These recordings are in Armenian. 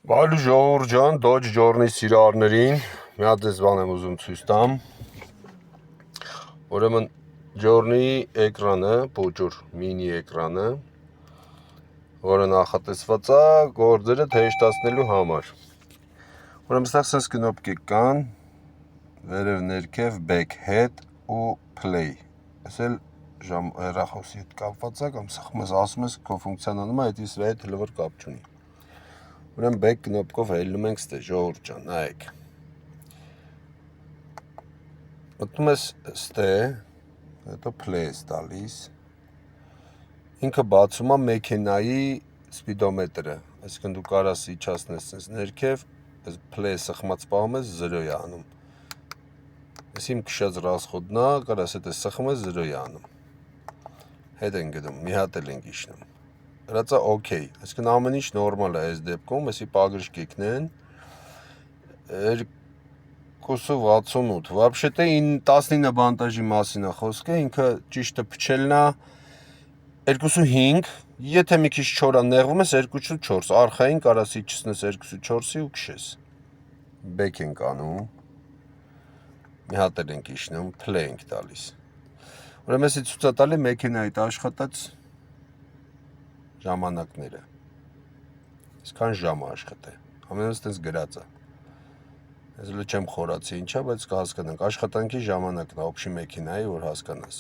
Բարի ժողովուրդ ջան, Dodge Journey սիրահարներին մի հատ էս բան եմ ուզում ցույց տամ։ Ուրեմն Journey-ի էկրանը, փոճուր մինի էկրանը, որը նախատեսված է գործերը հեշտացնելու համար։ Ուրեմն սա sense կնոպկեր կան, վերև ներքև back head ու play։ Այս էլ հեռախոսի հետ կապված է կամ սխմես ասում ես քո ֆունկցիոնալում է, դա սրա հետ հլվոր կապ չունի։ Ուրեմն back կնոպկով հելնում ենք ստե ժողովուրդ ջան, նայեք։ Մտնում ես ստե, հետո play ես տալիս։ Ինքը բացում է մեքենայի սպիդոմետրը, այսինքն դու կարաս իջացնես sense ներքև, այս play սխմած պահում ես 0 է անում։ Այս իմ քշած ռասխոդն է, կարաս հետ է սխում ես 0 է անում։ Հետ են գնում, մի հատ էլ ենք իջնում։ Դրածա OK, այսինքն ամեն ինչ նորմալ է այս դեպքում, էսի պագրիշկիկն են 268, вообще-то 19 բանտաժի մասին է խոսքը, ինքը ճիշտը փչելն է 25, եթե մի քիչ չորա նեղվում ես 2.4, արխային կարաս իջցնես 2.4-ի ու քշես։ Back ենք անում, մի հատ էլ ենք իջնում, play ենք տալիս։ Ուրեմն էսի ցույց է տալի մեքենայի աշխատած ժամանակները, այսքան ժամ է աշխատել, ամենից տենց գրած է, ես էլ չեմ խորացի ինչա, բայց կհասկանանք, աշխատանքի ժամանակն է, օբշի մեքենայի, որ հասկանաս,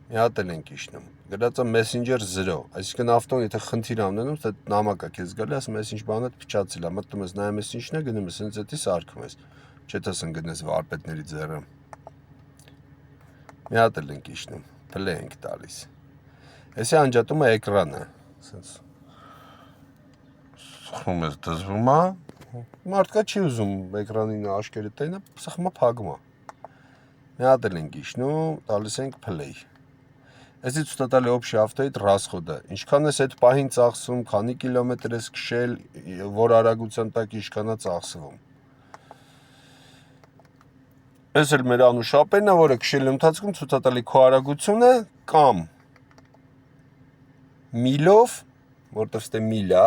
մի հատ էլ ենք իջնում, գրած է messenger 0, այսինքն ավտոն եթե խնդիր ամնենում, դա նամակ է քեզ գալի, ասում ես ինչ բան է փչացել է, մտնում ես նայում ես ինչն է, գնում ես, հենց էդի սարքում ես, չէ թե ընկնես վարպետների ձեռը, մի հատ էլ ենք իջնում, play ենք տալիս։ Էսի անջատում է էկրանը, սենց սխում ես դզվում է, մարդկա չի ուզում էկրանին աշկերը տենը, սխում է փագում է, մի հատ էլ ենք իջնում, տալիս ենք play, էսի ցույց է տալի օբշի ավտոյիդ ռասխոդը, ինչքան ես այդ պահին ծախսում, քանի կիլոմետր ես քշել, որ արագության տակ ինչքան է ծախսվում։ Էս էլ մեր անուշապերն է, որը քշելու ընթացքում ցույց է տալի քո արագությունը կամ միլով, որտեղ ստե միլ է,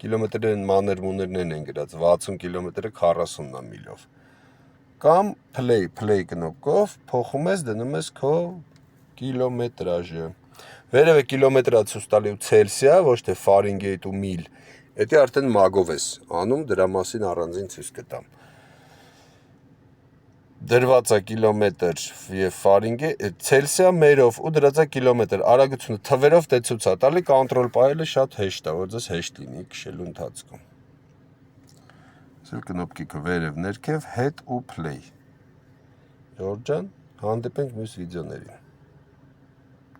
կիլոմետրերն մանր-մուներներն են գրած, 60 կիլոմետրը 40-ն է միլով, կամ play կնոպկով փոխում ես, դնում ես քո կիլոմետրաժը, վերև է կիլոմետրա ցույց տալի ու ցելսիա, ոչ թե Fahrenheit ու միլ, էդի արդեն մագով ես անում, դրա մասին առանձին ցույց կտամ։ Դրված է կիլոմետր եւ Fahrenheit, ցելսիա մերով ու դրած է կիլոմետր, արագությունը թվերով դե ցույց է տալի, կոնտրոլ պահելը շատ հեշտ է, որ ձեզ հեշտ լինի քշելու ընթացքում։ Սա կնոպկիկը վերև ներքև, head ու play։ Ժորժ ջան, հանդիպենք մյուս վիդեոներին։